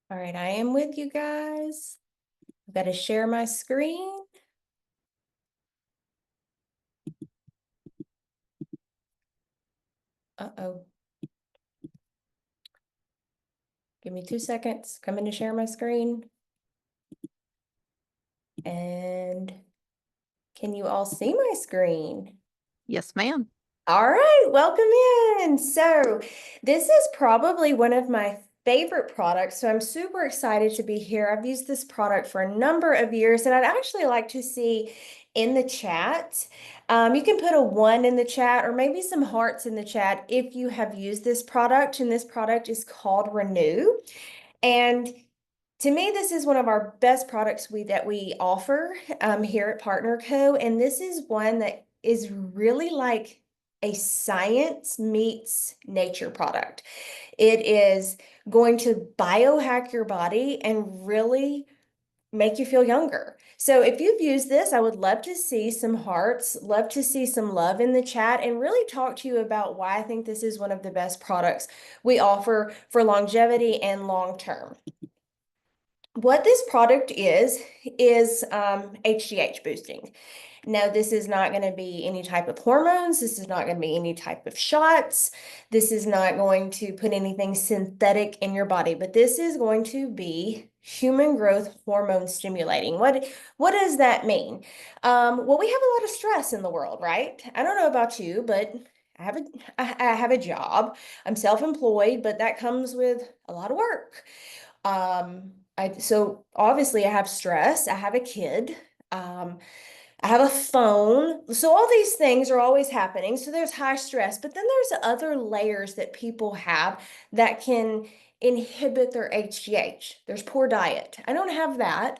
All right, I am with you guys. I've got to share my screen. Uh-oh. Give me 2 seconds. Coming to share my screen. And can you all see my screen? Yes, ma'am. All right, welcome in. So this is probably one of my favorite products. So I'm super excited to be here. I've used this product for a number of years, and I'd actually like to see in the chat. You can put a 1 in the chat or maybe some hearts in the chat if you have used this product. And this product is called Renew. And to me, this is one of our best products that we offer here at Partner Co. And this is one that is really like a science meets nature product. It is going to biohack your body and really make you feel younger. So if you've used this, I would love to see some hearts, love to see some love in the chat, and really talk to you about why I think this is one of the best products we offer for longevity and long term. What this product is HGH boosting. Now, this is not going to be any type of hormones. This is not going to be any type of shots. This is not going to put anything synthetic in your body, but this is going to be human growth hormone stimulating. What does that mean? Well, we have a lot of stress in the world, right? I don't know about you, but I have a job. I'm self-employed, but that comes with a lot of work. So obviously I have stress, I have a kid, I have a phone. So all these things are always happening. So there's high stress, but then there's other layers that people have that can inhibit their HGH. There's poor diet. I don't have that,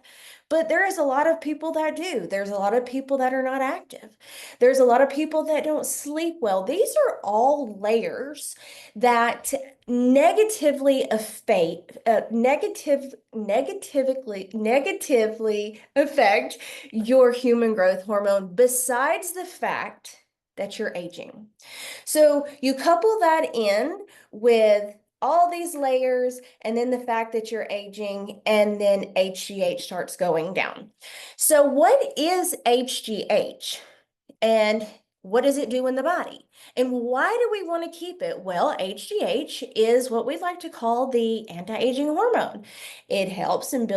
but there is a lot of people that do. There's a lot of people that are not active. There's a lot of people that don't sleep well. These are all layers that negatively affect your human growth hormone, besides the fact that you're aging. So you couple that in with all these layers and then the fact that you're aging, and then HGH starts going down. So what is HGH? And what does it do in the body? And why do we want to keep it? Well, HGH is what we like to call the anti-aging hormone. It helps and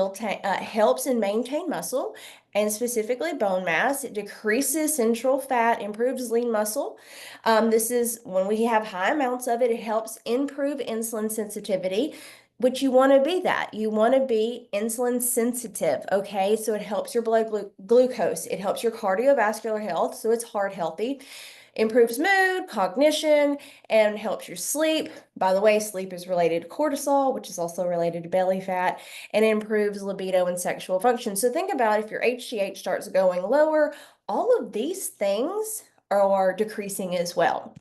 maintain muscle, and specifically bone mass. It decreases central fat, improves lean muscle. This is when we have high amounts of it. It helps improve insulin sensitivity, which you want to be that. You want to be insulin sensitive, okay? So it helps your blood glucose. It helps your cardiovascular health, so it's heart healthy. Improves mood, cognition, and helps your sleep. By the way, sleep is related to cortisol, which is also related to belly fat, and improves libido and sexual function. So think about if your HGH starts going lower, all of these things are decreasing as well.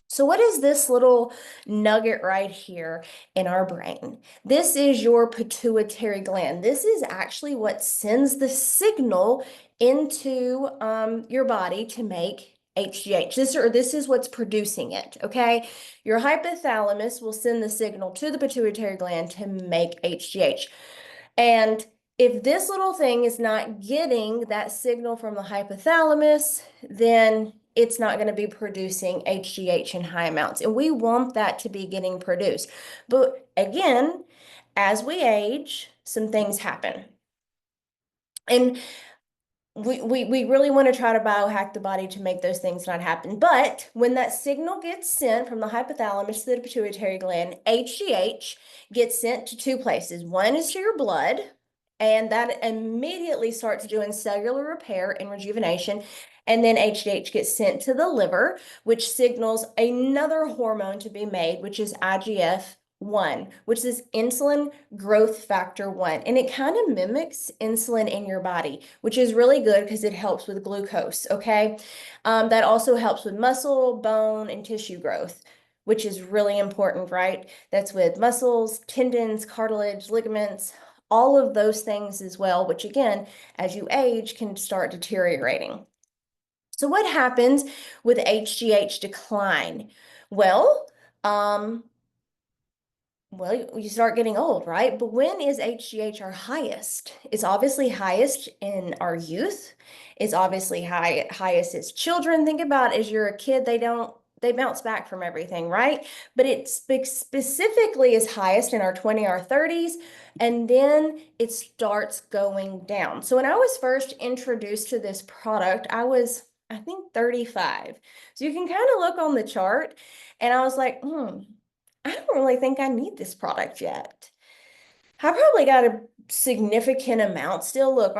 So what is this little nugget right here in our brain? This is your pituitary gland. This is actually what sends the signal into your body to make HGH. This is what's producing it, okay? Your hypothalamus will send the signal to the pituitary gland to make HGH. And if this little thing is not getting that signal from the hypothalamus, then it's not going to be producing HGH in high amounts. And we want that to be getting produced. But again, as we age, some things happen. And we really want to try to biohack the body to make those things not happen. But when that signal gets sent from the hypothalamus to the pituitary gland, HGH gets sent to two places. One is to your blood, and that immediately starts doing cellular repair and rejuvenation. And then HGH gets sent to the liver, which signals another hormone to be made, which is IGF-1, which is insulin growth factor 1. And it kind of mimics insulin in your body, which is really good because it helps with glucose, okay? That also helps with muscle, bone, and tissue growth, which is really important, right? That's with muscles, tendons, cartilage, ligaments, all of those things as well, which again, as you age, can start deteriorating. So what happens with HGH decline? Well, Well, you start getting old, right? But when is HGH our highest? It's obviously highest in our youth. It's obviously highest as children. Think about as you're a kid, they bounce back from everything, right? But it specifically is highest in our 20, our 30s, and then it starts going down. So when I was first introduced to this product, I think 35. So you can kind of look on the chart, and I was like, I don't really think I need this product yet. I probably got a significant amount still. Look,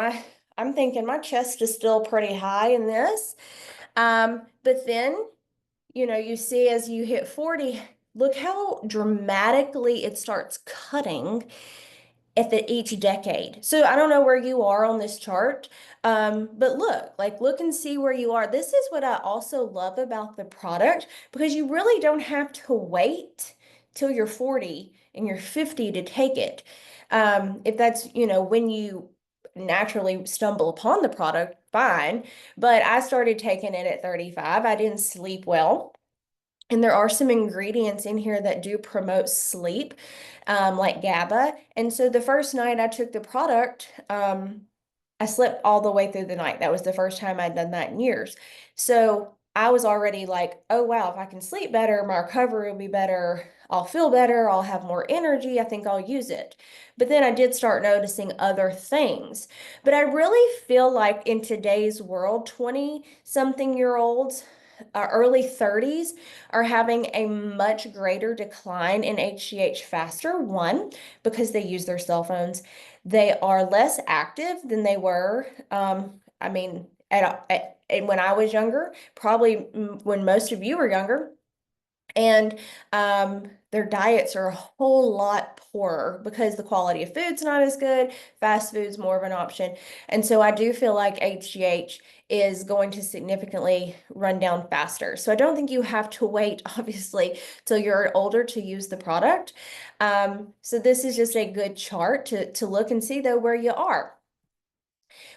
I'm thinking my chest is still pretty high in this. But then, you see as you hit 40, look how dramatically it starts cutting at each decade. So I don't know where you are on this chart, but look and see where you are. This is what I also love about the product because you really don't have to wait till you're 40 and you're 50 to take it. If that's, when you naturally stumble upon the product, fine. But I started taking it at 35. I didn't sleep well. And there are some ingredients in here that do promote sleep, like GABA. And so the first night I took the product, I slept all the way through the night. That was the first time I'd done that in years. So I was already like, oh, wow, if I can sleep better, my recovery will be better. I'll feel better. I'll have more energy. I think I'll use it. But then I did start noticing other things. But I really feel like in today's world, 20-something-year-olds, early 30s are having a much greater decline in HGH faster. One, because they use their cell phones. They are less active than they were. I mean, when I was younger, probably when most of you were younger. And their diets are a whole lot poorer because the quality of food's not as good. Fast food's more of an option. And so I do feel like HGH is going to significantly run down faster. So I don't think you have to wait, obviously, till you're older to use the product. So this is just a good chart to look and see, though, where you are.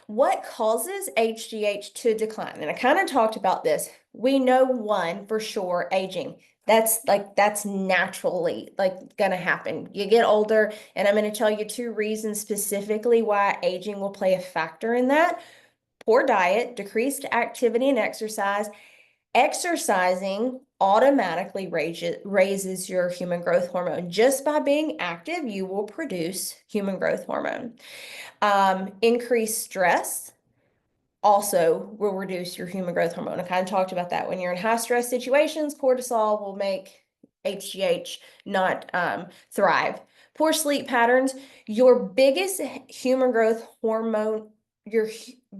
What causes HGH to decline? And I kind of talked about this. We know one for sure, aging. That's naturally like gonna happen. You get older, and I'm gonna tell you two reasons specifically why aging will play a factor in that. Poor diet, decreased activity and exercise. Exercising automatically raises your human growth hormone. Just by being active, you will produce human growth hormone. Increased stress also will reduce your human growth hormone. I kind of talked about that. When you're in high stress situations, cortisol will make HGH not thrive. Poor sleep patterns, your biggest human growth hormone, your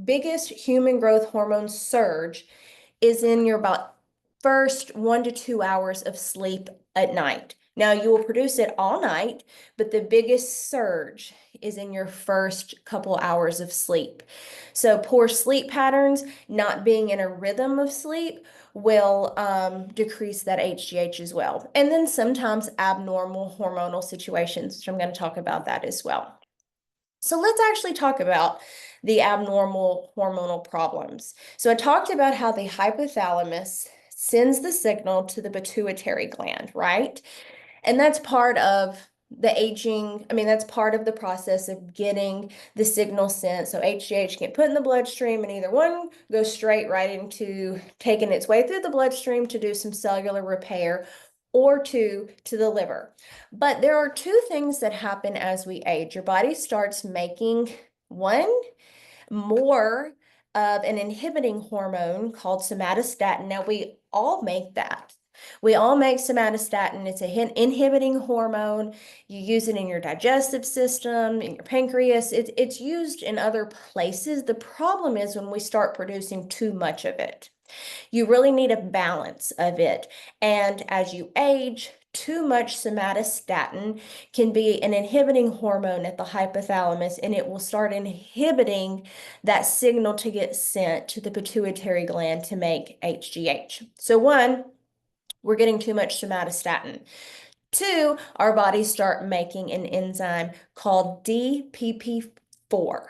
biggest human growth hormone surge is in your about first 1 to 2 hours of sleep at night. Now you will produce it all night, but the biggest surge is in your first couple hours of sleep. So poor sleep patterns, not being in a rhythm of sleep will decrease that HGH as well. And then sometimes abnormal hormonal situations, which I'm going to talk about that as well. So let's actually talk about the abnormal hormonal problems. So I talked about how the hypothalamus sends the signal to the pituitary gland, right? And that's part of the aging. I mean, that's part of the process of getting the signal sent. So HGH get put in the bloodstream, and either one goes straight right into taking its way through the bloodstream to do some cellular repair, or two to the liver. But there are two things that happen as we age. Your body starts making one more of an inhibiting hormone called somatostatin. Now, we all make that. We all make somatostatin. It's a inhibiting hormone. You use it in your digestive system, in your pancreas. It's used in other places. The problem is when we start producing too much of it. You really need a balance of it. And as you age, too much somatostatin can be an inhibiting hormone at the hypothalamus, and it will start inhibiting that signal to get sent to the pituitary gland to make HGH. So one, we're getting too much somatostatin. Two, our bodies start making an enzyme called DPP4.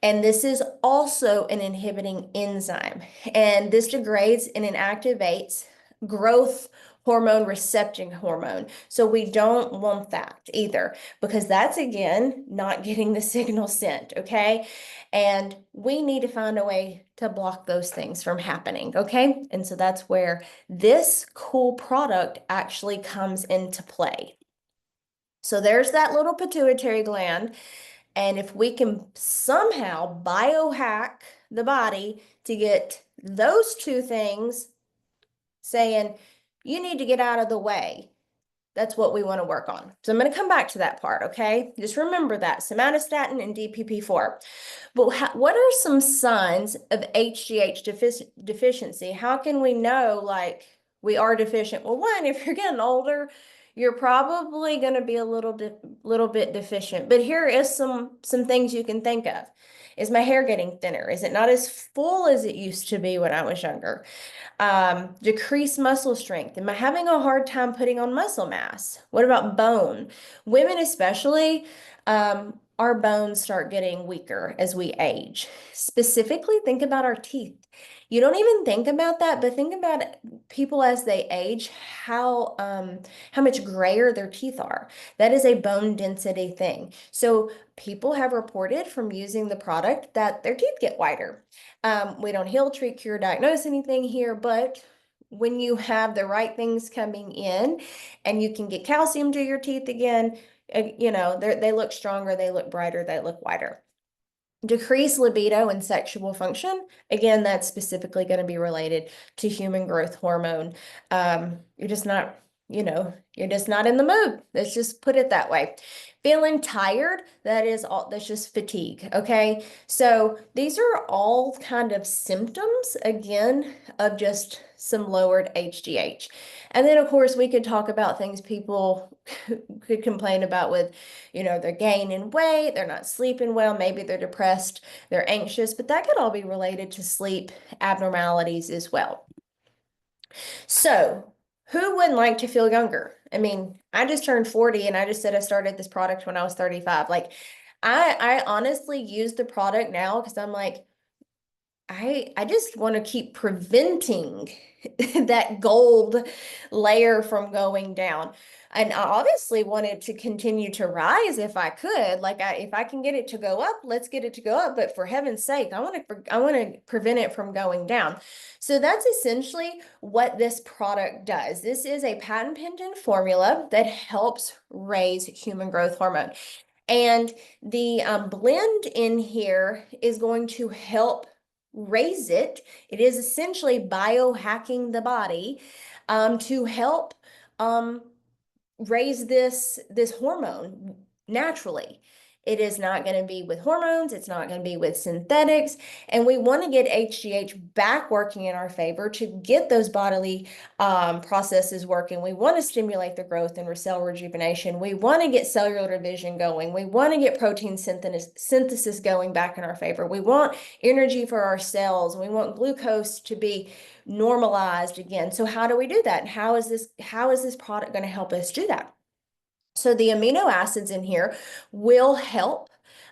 And this is also an inhibiting enzyme. And this degrades and inactivates growth hormone recepting hormone. So we don't want that either, because that's again not getting the signal sent, okay? And we need to find a way to block those things from happening, okay? And so that's where this cool product actually comes into play. So there's that little pituitary gland. And if we can somehow biohack the body to get those two things saying, you need to get out of the way, that's what we want to work on. So I'm going to come back to that part, okay? Just remember that, somatostatin and DPP4. But what are some signs of HGH deficiency? How can we know, like, we are deficient? Well, one, if you're getting older, you're probably going to be a little bit deficient. But here is some things you can think of. Is my hair getting thinner? Is it not as full as it used to be when I was younger? Decreased muscle strength. Am I having a hard time putting on muscle mass? What about bone? Women especially, our bones start getting weaker as we age. Specifically, think about our teeth. You don't even think about that, but think about people as they age, how much grayer their teeth are. That is a bone density thing. So people have reported from using the product that their teeth get whiter. We don't heal, treat, cure, diagnose anything here, but when you have the right things coming in and you can get calcium to your teeth again, you know, they look stronger, they look brighter, they look whiter. Decreased libido and sexual function. Again, that's specifically going to be related to human growth hormone. You're just not, you're just not in the mood. Let's just put it that way. Feeling tired, that's just fatigue. Okay. So these are all kind of symptoms, again, of just some lowered HGH. And then, of course, we could talk about things people could complain about with, they're gaining weight, they're not sleeping well, maybe they're depressed, they're anxious, but that could all be related to sleep abnormalities as well. So, who wouldn't like to feel younger? I mean, I just turned 40 and I just said I started this product when I was 35. Like, I honestly use the product now because I'm like, I just want to keep preventing that gold layer from going down. And I obviously want it to continue to rise if I could. Like if I can get it to go up, let's get it to go up. But for heaven's sake, I want to prevent it from going down. So that's essentially what this product does. This is a patent pending formula that helps raise human growth hormone. And the blend in here is going to help raise it. It is essentially biohacking the body to help raise this hormone naturally. It is not going to be with hormones. It's not going to be with synthetics. And we want to get HGH back working in our favor to get those bodily processes working. We want to stimulate the growth and cell rejuvenation. We want to get cellular division going. We want to get protein synthesis going back in our favor. We want energy for our cells. We want glucose to be normalized again. So how do we do that? And how is this product going to help us do that? So the amino acids in here will help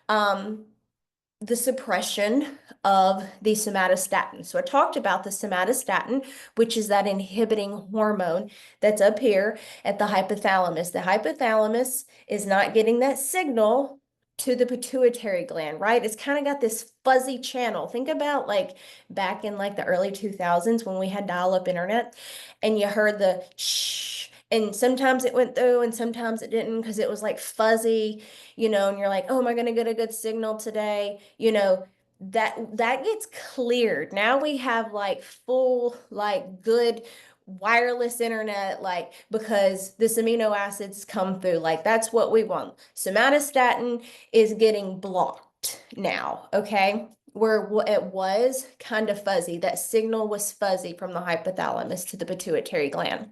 the suppression of the somatostatin. So I talked about the somatostatin, which is that inhibiting hormone that's up here at the hypothalamus. The hypothalamus is not getting that signal to the pituitary gland, right? It's kind of got this fuzzy channel. Think about like back in like the early 2000s when we had dial-up internet and you heard the shh, and sometimes it went through and sometimes it didn't because it was like fuzzy, and you're like, oh, am I going to get a good signal today? That gets cleared. Now we have like full, like good wireless internet, like because this amino acids come through. Like that's what we want. Somatostatin is getting blocked now, okay? Where it was kind of fuzzy. That signal was fuzzy from the hypothalamus to the pituitary gland.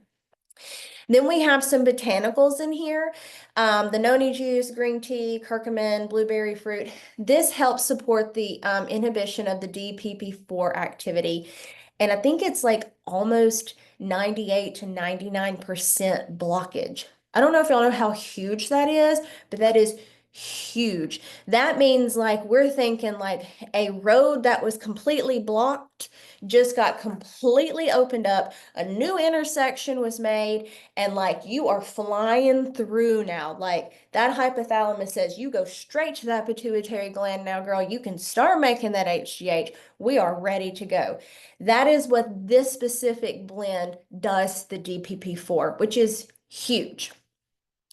Then we have some botanicals in here, the noni juice, green tea, curcumin, blueberry fruit. This helps support the inhibition of the DPP4 activity. And I think it's like almost 98 to 99% blockage. I don't know if y'all know how huge that is, but that is huge. That means like we're thinking like a road that was completely blocked just got completely opened up, a new intersection was made, and like you are flying through now. Like that hypothalamus says you go straight to that pituitary gland now, girl. You can start making that HGH. We are ready to go. That is what this specific blend does the DPP4, which is huge.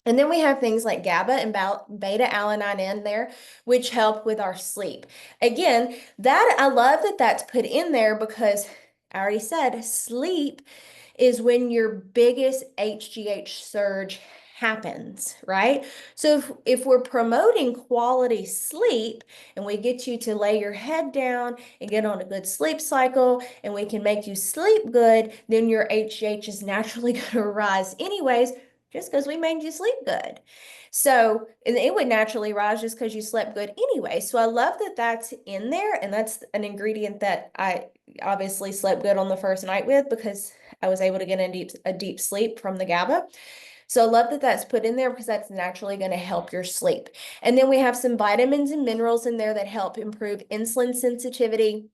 And then we have things like GABA and beta alanine in there, which help with our sleep. Again, that I love that that's put in there because I already said sleep is when your biggest HGH surge happens, right? So if we're promoting quality sleep and we get you to lay your head down and get on a good sleep cycle and we can make you sleep good, then your HGH is naturally going to rise anyways, just because we made you sleep good. So, and it would naturally rise just because you slept good anyway. So I love that that's in there. And that's an ingredient that I obviously slept good on the first night with because I was able to get a deep sleep from the GABA. So I love that that's put in there because that's naturally going to help your sleep. And then we have some vitamins and minerals in there that help improve insulin sensitivity.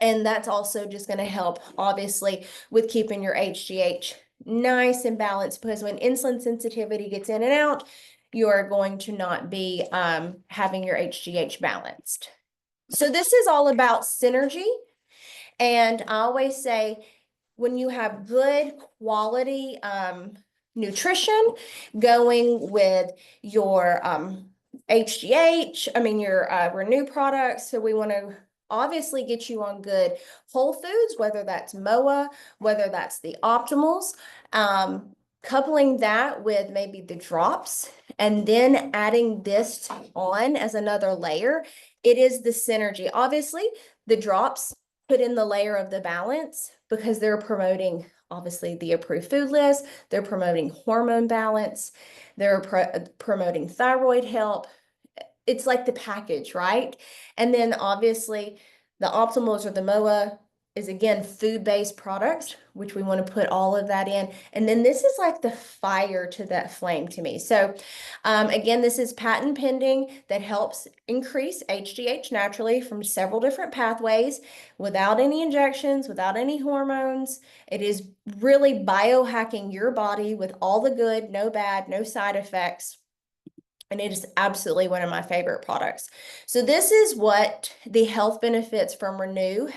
And that's also just going to help, obviously, with keeping your HGH nice and balanced because when insulin sensitivity gets in and out, you are going to not be having your HGH balanced. So this is all about synergy. And I always say, when you have good quality nutrition going with your HGH, your Renew products. So we want to obviously get you on good whole foods, whether that's MOA, whether that's the optimals, coupling that with maybe the drops, and then adding this on as another layer. It is the synergy. Obviously, the drops put in the layer of the balance because they're promoting obviously the approved food list, they're promoting hormone balance, they're promoting thyroid health. It's like the package, right? And then obviously the optimals or the MOA is again food-based products, which we want to put all of that in. And then this is like the fire to that flame to me. So again, this is patent pending that helps increase HGH naturally from several different pathways without any injections, without any hormones. It is really biohacking your body with all the good, no bad, no side effects. And it is absolutely one of my favorite products. So this is what the health benefits from Renew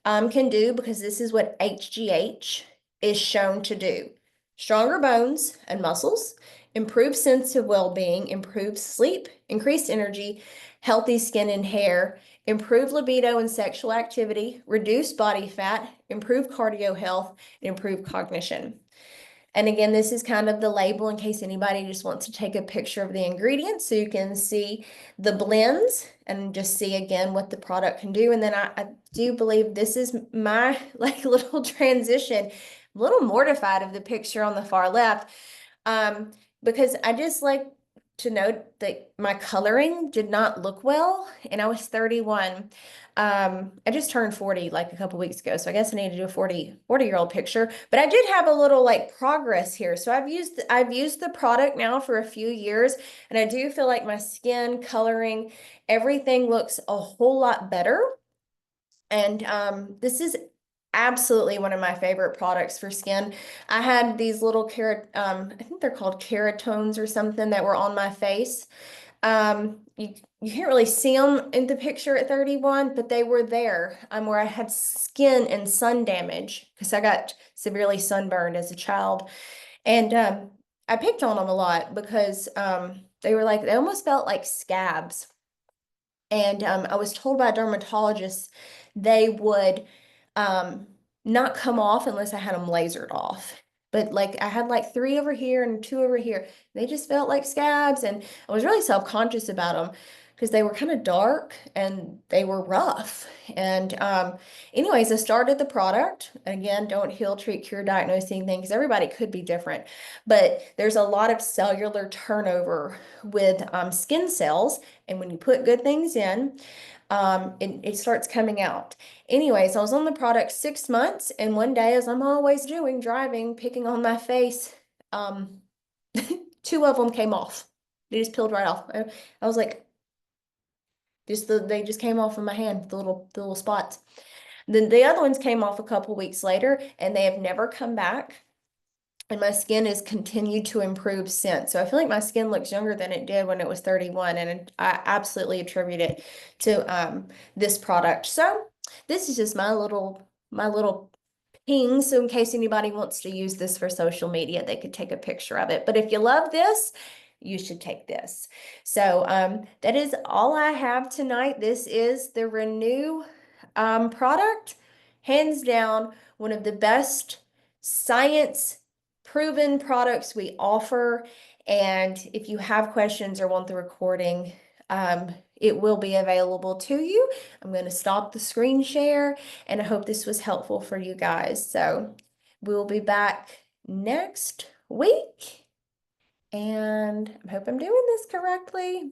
can do because this is what HGH is shown to do. Stronger bones and muscles, improved sense of well-being, improved sleep, increased energy, healthy skin and hair, improved libido and sexual activity, reduced body fat, improved cardio health, and improved cognition. And again, this is kind of the label in case anybody just wants to take a picture of the ingredients so you can see the blends and just see again what the product can do. And then I do believe this is my like little transition. I'm a little mortified of the picture on the far left because I just like to note that my coloring did not look well and I was 31. I just turned 40 like a couple weeks ago, so I guess I need to do a 40-year-old picture. But I did have a little like progress here. So I've used the product now for a few years, and I do feel like my skin, coloring, everything looks a whole lot better. And this is absolutely one of my favorite products for skin. I had these little I think they're called keratones or something that were on my face. You can't really see them in the picture at 31, but they were there where I had skin and sun damage because I got severely sunburned as a child. And I picked on them a lot because they almost felt like scabs. And I was told by dermatologists they would not come off unless I had them lasered off. But like I had like 3 over here and 2 over here. They just felt like scabs, and I was really self-conscious about them because they were kind of dark and they were rough. And anyways, I started the product. Again, don't heal, treat, cure, diagnose anything because everybody could be different. But there's a lot of cellular turnover with skin cells. And when you put good things in, it starts coming out. Anyways, I was on the product 6 months, and one day, as I'm always doing, driving, picking on my face, 2 of them came off. They just peeled right off. I was like, they just came off of my hand, the little spots. Then the other ones came off a couple weeks later, and they have never come back. And my skin has continued to improve since. So I feel like my skin looks younger than it did when it was 31, and I absolutely attribute it to this product. So this is just my little ping. So in case anybody wants to use this for social media, they could take a picture of it. But if you love this, you should take this. So that is all I have tonight. This is the Renew product. Hands down, one of the best science proven products we offer. And if you have questions or want the recording, it will be available to you. I'm going to stop the screen share, and I hope this was helpful for you guys. So we'll be back next week, and I hope I'm doing this correctly.